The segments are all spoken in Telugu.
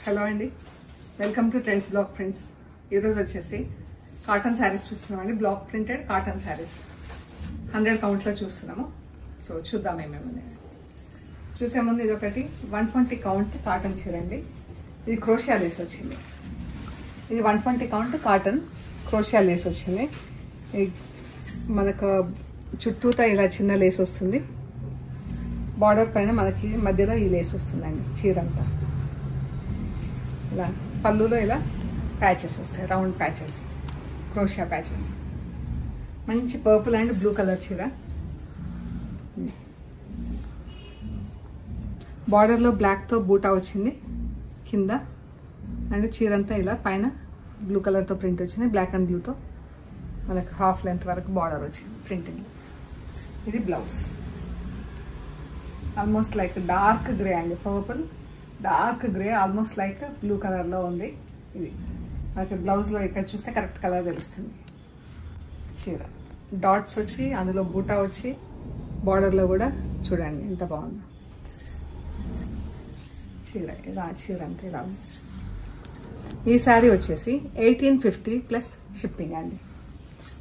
హలో అండి, welcome to trends block prints. ఈరోజు వచ్చేసి కాటన్ శారీస్ చూస్తున్నామండి. బ్లాక్ ప్రింటెడ్ కాటన్ శారీస్ 100 కౌంట్లో చూస్తున్నాము. సో చూద్దాం ఏమేమి చూసే ముందు ఇది ఒకటి 120 కౌంట్ కాటన్ చీర అండి. ఇది క్రోషియా లేస్ వచ్చింది. ఇది 120 కౌంట్ కాటన్ క్రోషియా లేస్ వచ్చింది. మనకు చుట్టూతా ఇలా చిన్న లేస్ వస్తుంది. బార్డర్ పైన మనకి మధ్యలో ఈ లేస్ వస్తుందండి. చీర అంతా ఇలా పళ్ళులో ఇలా ప్యాచెస్ వస్తాయి, రౌండ్ ప్యాచెస్, క్రోషియా ప్యాచెస్. మంచి పర్పుల్ అండ్ బ్లూ కలర్ చీర. బార్డర్లో బ్లాక్తో బూటా వచ్చింది కింద, అండ్ చీర అంతా ఇలా పైన బ్లూ కలర్తో ప్రింట్ వచ్చింది. బ్లాక్ అండ్ బ్లూతో మనకు హాఫ్ లెంత్ వరకు బార్డర్ వచ్చింది ప్రింటింగ్. ఇది blouse. Almost like dark grey అండి, purple dark grey, almost like blue కలర్లో ఉంది. ఇది మనకి బ్లౌజ్లో ఇక్కడ చూస్తే కరెక్ట్ కలర్ తెలుస్తుంది. చీర డాట్స్ వచ్చి అందులో బూటా వచ్చి బార్డర్లో కూడా చూడండి ఎంత బాగుందో చీర. ఇలా చీర అంతా ఇలా ఉంది. ఈ శారీ వచ్చేసి 1850 ప్లస్ షిప్పింగ్ అండి.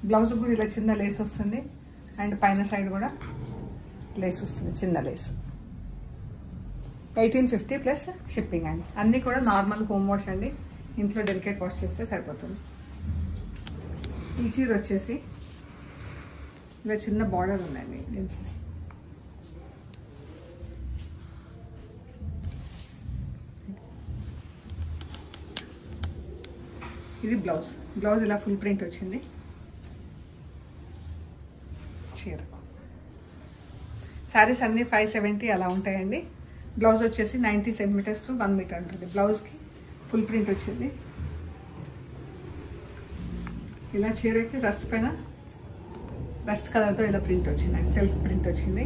బ్లౌజ్ కూడా ఇలా చిన్న లేస్ వస్తుంది, అండ్ పైన సైడ్ కూడా లేస్ వస్తుంది, చిన్న లేస్. 1850 ప్లస్ షిప్పింగ్ అండి. అన్నీ కూడా నార్మల్ హోమ్ వాష్ అండి, ఇంట్లో డెలికేట్ వాష్ చేస్తే సరిపోతుంది. ఈ చీర వచ్చేసి ఇలా చిన్న బార్డర్ ఉందండి. ఇది బ్లౌజ్. బ్లౌజ్ ఇలా ఫుల్ ప్రింట్ వచ్చింది. చీర శారీస్ అన్నీ 570 అలా ఉంటాయండి. బ్లౌజ్ వచ్చేసి 90 సెంటీమీటర్స్ టు 1 మీటర్ ఉంటుంది. బ్లౌజ్కి ఫుల్ ప్రింట్ వచ్చింది. ఇలా చీరకి రస్ట్ పైన రస్ట్ కలర్తో ఇలా ప్రింట్ వచ్చింది అండి, సెల్ఫ్ ప్రింట్ వచ్చింది.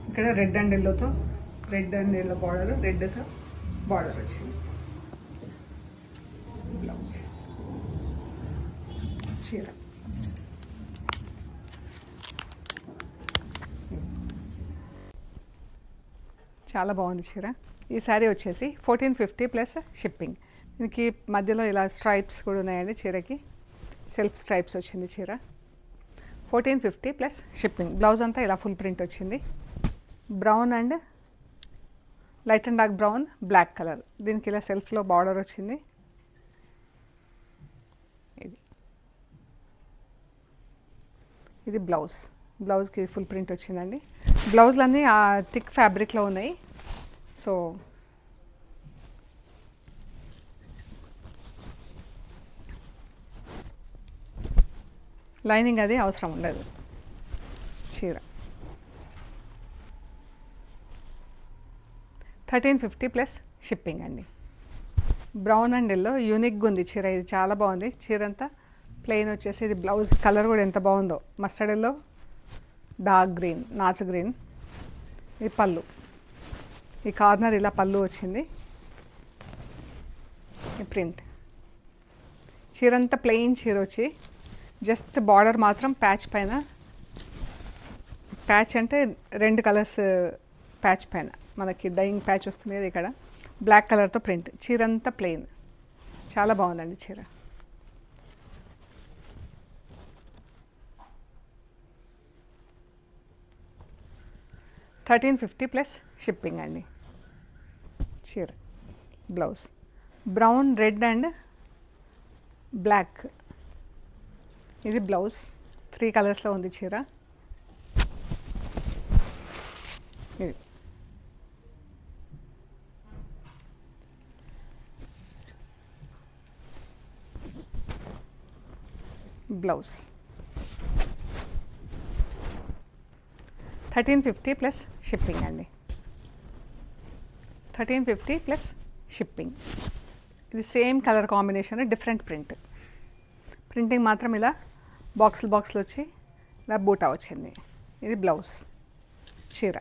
ఇక్కడ రెడ్ అండ్ ఎల్లోతో, రెడ్ అండ్ ఎల్లో బార్డర్, రెడ్తో బార్డర్ వచ్చింది. బ్లౌజ్ చీర చాలా బాగుంది చీర. ఈ శారీ వచ్చేసి 1450 ప్లస్ షిప్పింగ్. దీనికి మధ్యలో ఇలా స్ట్రైప్స్ కూడా ఉన్నాయండి. చీరకి సెల్ఫ్ స్ట్రైప్స్ వచ్చింది చీర. 1450 ప్లస్ షిప్పింగ్. బ్లౌజ్ అంతా ఇలా ఫుల్ ప్రింట్ వచ్చింది. Brown and light and dark brown, black colour. దీనికి ఇలా సెల్ఫ్లో బార్డర్ వచ్చింది. ఇది బ్లౌజ్. బ్లౌజ్కి ఫుల్ ప్రింట్ వచ్చిందండి. బ్లౌజ్లన్నీ థిక్ ఫ్యాబ్రిక్లో ఉన్నాయి. సో లైనింగ్ అది అవసరం ఉండదు. చీర 1350 ప్లస్ షిప్పింగ్ అండి. బ్రౌన్ అండ్ ఎల్లో యూనిక్గా ఉంది చీర. ఇది చాలా బాగుంది. చీర అంతా ప్లెయిన్ వచ్చేసి, ఇది బ్లౌజ్ కలర్ కూడా ఎంత బాగుందో, మస్టర్డ్ ఎల్లో, డార్క్ గ్రీన్, నాచు గ్రీన్. ఇది పళ్ళు. ఈ కార్నర్ ఇలా పళ్ళు వచ్చింది. ఈ ప్రింట్. చీర అంతా ప్లెయిన్ చీర వచ్చి జస్ట్ బార్డర్ మాత్రం ప్యాచ్ పైన, ప్యాచ్ అంటే 2 కలర్స్ ప్యాచ్ పైన మనకి డైయింగ్ ప్యాచ్ వస్తుంది కదా, ఇక్కడ బ్లాక్ కలర్తో ప్రింట్. చీర అంతా ప్లెయిన్. చాలా బాగుందండి చీర. $1350 ప్లస్ షిప్పింగ్ అండి. చీర blouse brown, red and black. ఇది బ్లౌజ్. 3 కలర్స్లో ఉంది చీర. ఇది బ్లౌజ్. 1350 ప్లస్ షిప్పింగ్ అండి. 1350 ప్లస్ షిప్పింగ్. ఇది same colour combination, different print. Printing మాత్రం ఇలా బాక్సులు వచ్చి ఇలా బూటా వచ్చింది. ఇది బ్లౌజ్. చీర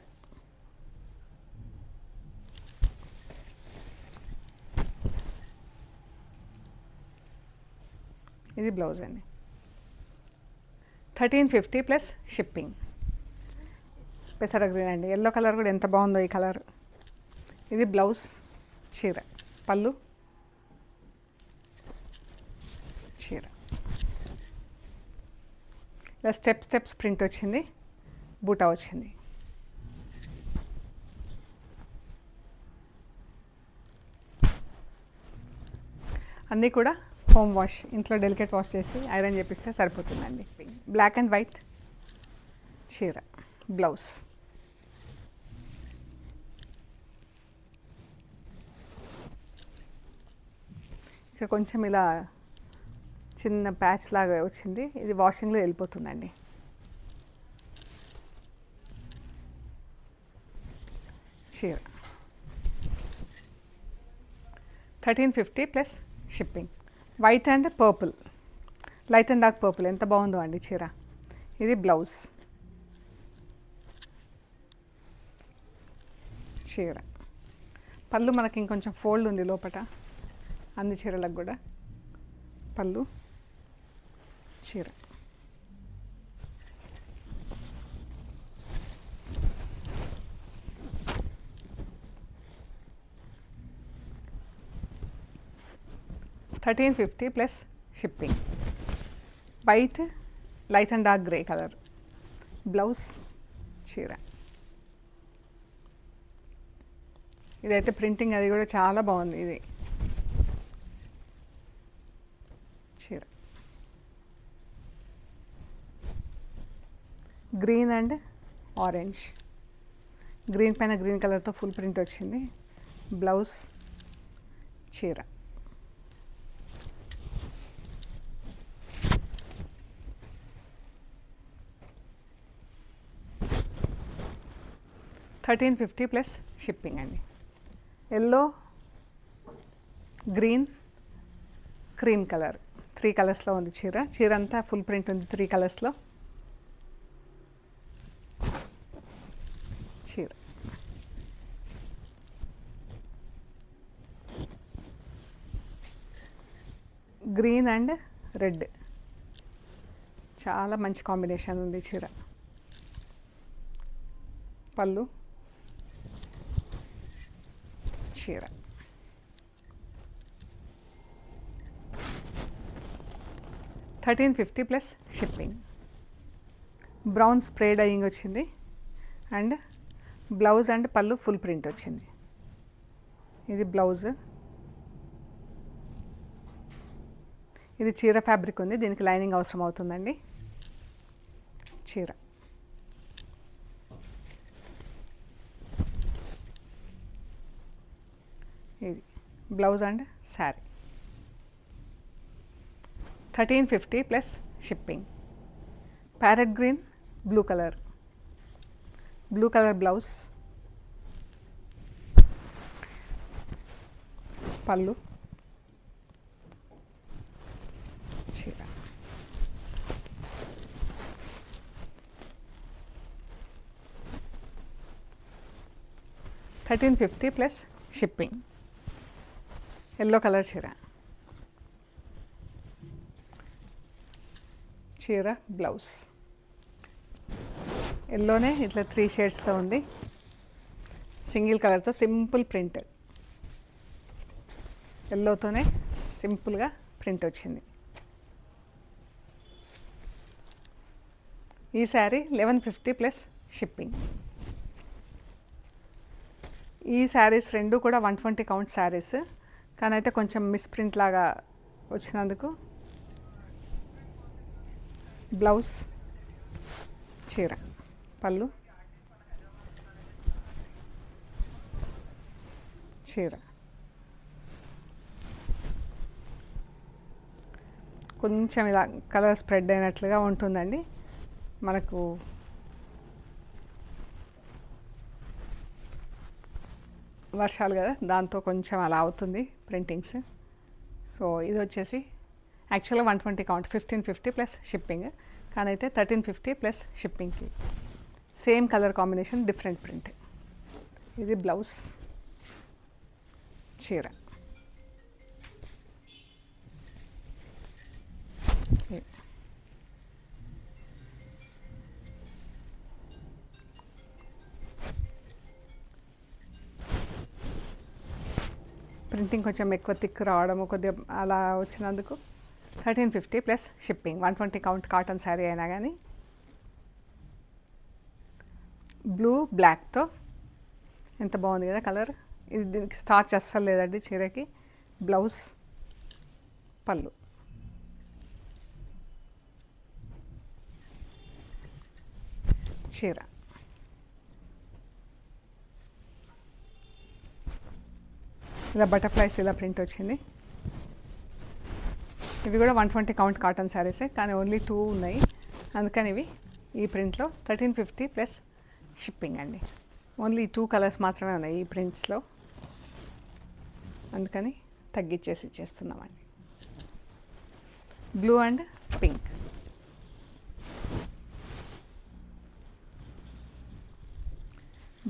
ఇది బ్లౌజ్ అండి. 1350 ప్లస్ షిప్పింగ్. పెసర గ్రీన్ అండి. ఎల్లో కలర్ కూడా ఎంత బాగుందో ఈ కలర్. ఇది బ్లౌజ్, చీర, పళ్ళు, చీర ఇలా స్టెప్స్ ప్రింట్ వచ్చింది, బూటా వచ్చింది. అన్నీ కూడా హోమ్ వాష్, ఇంట్లో డెలికేట్ వాష్ చేసి ఐరన్ చేపిస్తే సరిపోతుందండి. బ్లాక్ అండ్ వైట్ చీర, బ్లౌజ్. ఇక్కడ కొంచెం ఇలా చిన్న ప్యాచ్ లాగా వచ్చింది, ఇది వాషింగ్లో వెళ్ళిపోతుందండి. చీర 1350 plus shipping. White and purple, light and dark purple, ఎంత బాగుందో అండి చీర. ఇది బ్లౌజ్. చీర పళ్ళు మనకి ఇంకొంచెం ఫోల్డ్ ఉంది లోపట, అన్ని చీరలకు కూడా పళ్ళు. చీర $1350 plus shipping. White, light and dark grey colour, blouse. చీర ఇదైతే ప్రింటింగ్ అది కూడా చాలా బాగుంది. ఇది చీర గ్రీన్ అండ్ ఆరెంజ్, గ్రీన్ పైన గ్రీన్ కలర్తో ఫుల్ ప్రింట్ వచ్చింది, బ్లౌజ్. చీర $1350 ప్లస్ షిప్పింగ్ అండి. ఎల్లో, గ్రీన్, క్రీమ్ కలర్, 3 కలర్స్లో ఉంది చీర. చీర అంతా ఫుల్ ప్రింట్ ఉంది 3 కలర్స్లో. చీర గ్రీన్ అండ్ రెడ్, చాలా మంచి కాంబినేషన్ ఉంది చీర. పళ్ళు. చీర $1350 plus shipping. Brown spray dyeing వచ్చింది అండ్ బ్లౌజ్ అండ్ పళ్ళు ఫుల్ ప్రింట్ వచ్చింది. ఇది బ్లౌజ్. ఇది చీర ఫ్యాబ్రిక్ ఉంది, దీనికి లైనింగ్ అవసరం అవుతుందండి. చీర ఇది blouse and sari. $1350 plus shipping. Parrot green, blue colour, blue colour blouse. పళ్ళు. చీర $1350 ప్లస్ షిప్పింగ్. ఎల్లో కలర్ చీర. చీర బ్లౌజ్. ఎల్లోనే ఇట్లా 3 షేడ్స్తో ఉంది, సింగిల్ కలర్తో సింపుల్ ప్రింట్. ఎల్లోతోనే సింపుల్గా ప్రింట్ వచ్చింది. ఈ శారీ $1150 ప్లస్ షిప్పింగ్. ఈ శారీస్ రెండు కూడా 120 కౌంట్ శారీస్, కానీ అయితే కొంచెం మిస్ప్రింట్ లాగా వచ్చినందుకు. బ్లౌజ్. చీర పళ్ళు. చీర కొంచెం ఇలా కలర్ స్ప్రెడ్ అయినట్లుగా ఉంటుందండి. మనకు వర్షాలు కదా, దాంతో కొంచెం అలా అవుతుంది ప్రింటింగ్స్. సో ఇది వచ్చేసి యాక్చువల్గా 120 కౌంట్, 1550 ప్లస్ షిప్పింగ్, కానీ అయితే 1350 ప్లస్ షిప్పింగ్కి. Same colour combination, different print. ఇది బ్లౌజ్. చీర ప్రింటింగ్ కొంచెం ఎక్కువ థిక్ రావడము, కొద్దిగా అలా వచ్చినందుకు 1350 plus shipping. 120 count cotton sari అయినా కానీ బ్లూ బ్లాక్తో ఎంత బాగుంది కదా కలర్. ఇది దీనికి స్టార్చ్ అస్సలు లేదండి చీరకి. బ్లౌజ్, పళ్ళు. చీర ఇలా బటర్ఫ్లైస్ ఇలా ప్రింట్ వచ్చింది. ఇవి కూడా 120 కౌంట్ కాటన్ శారీసే, కానీ ఓన్లీ 2 ఉన్నాయి. అందుకని ఇవి ఈ ప్రింట్లో 1350 ప్లస్ షిప్పింగ్ అండి. ఓన్లీ 2 కలర్స్ మాత్రమే ఉన్నాయి ఈ ప్రింట్స్లో, అందుకని తగ్గించేసి ఇచ్చేస్తున్నామండి. Blue and pink.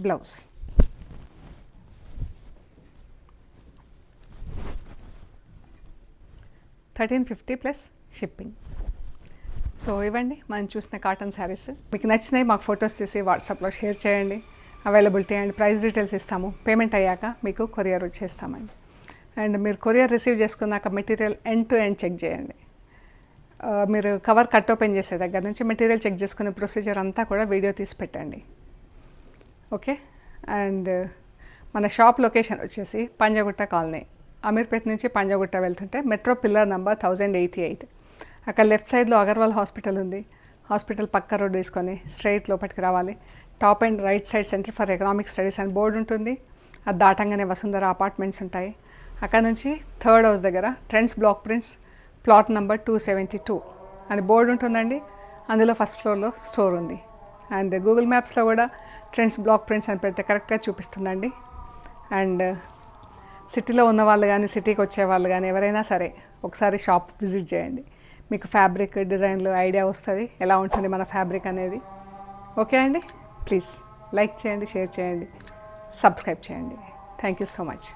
Blouse. $1350 plus shipping. So ఇవ్వండి మనం చూసిన కాటన్ శారీస్. మీకు నచ్చినాయి మాకు ఫొటోస్ తీసి వాట్సాప్లో షేర్ చేయండి. అవైలబిలిటీ అండ్ ప్రైస్ డీటెయిల్స్ ఇస్తాము. పేమెంట్ అయ్యాక మీకు కొరియర్ చేస్తామండి. అండ్ మీరు కొరియర్ రిసీవ్ చేసుకున్నాక material end to end check చేయండి. మీరు కవర్ కట్ ఓపెన్ చేసే దగ్గర నుంచి మెటీరియల్ చెక్ చేసుకునే ప్రొసీజర్ అంతా కూడా వీడియో తీసి పెట్టండి. ఓకే. అండ్ మన షాప్ లొకేషన్ వచ్చేసి పంజగుట్ట కాలనీ, అమీర్పేట నుంచి పంజగుట్ట వెళ్తుంటే మెట్రో పిల్లర్ నెంబర్ 1088. అక్కడ లెఫ్ట్ సైడ్లో అగర్వాల్ హాస్పిటల్ ఉంది. హాస్పిటల్ పక్క రోడ్ తీసుకొని స్ట్రైట్ లోపలికి రావాలి. Top and right side centre for economic studies అని బోర్డు ఉంటుంది. అది దాటంగానే వసుంధర అపార్ట్మెంట్స్ ఉంటాయి. అక్కడ నుంచి 3rd హౌస్ దగ్గర trends block prints plot number 272 అని బోర్డు ఉంటుందండి. అందులో ఫస్ట్ ఫ్లోర్లో స్టోర్ ఉంది. అండ్ గూగుల్ మ్యాప్స్లో కూడా ట్రెండ్స్ బ్లాక్ ప్రింట్స్ అని పెడితే కరెక్ట్గా చూపిస్తుందండి. అండ్ సిటీలో ఉన్న వాళ్ళు కానీ సిటీకి వచ్చే వాళ్ళు కానీ ఎవరైనా సరే ఒకసారి షాప్ విజిట్ చేయండి. మీకు ఫ్యాబ్రిక్ డిజైన్లు ఐడియా వస్తుంది, ఎలా ఉంటుంది మన ఫ్యాబ్రిక్ అనేది. ఓకే అండి, ప్లీజ్ లైక్ చేయండి, షేర్ చేయండి, సబ్స్క్రైబ్ చేయండి. Thank you so much.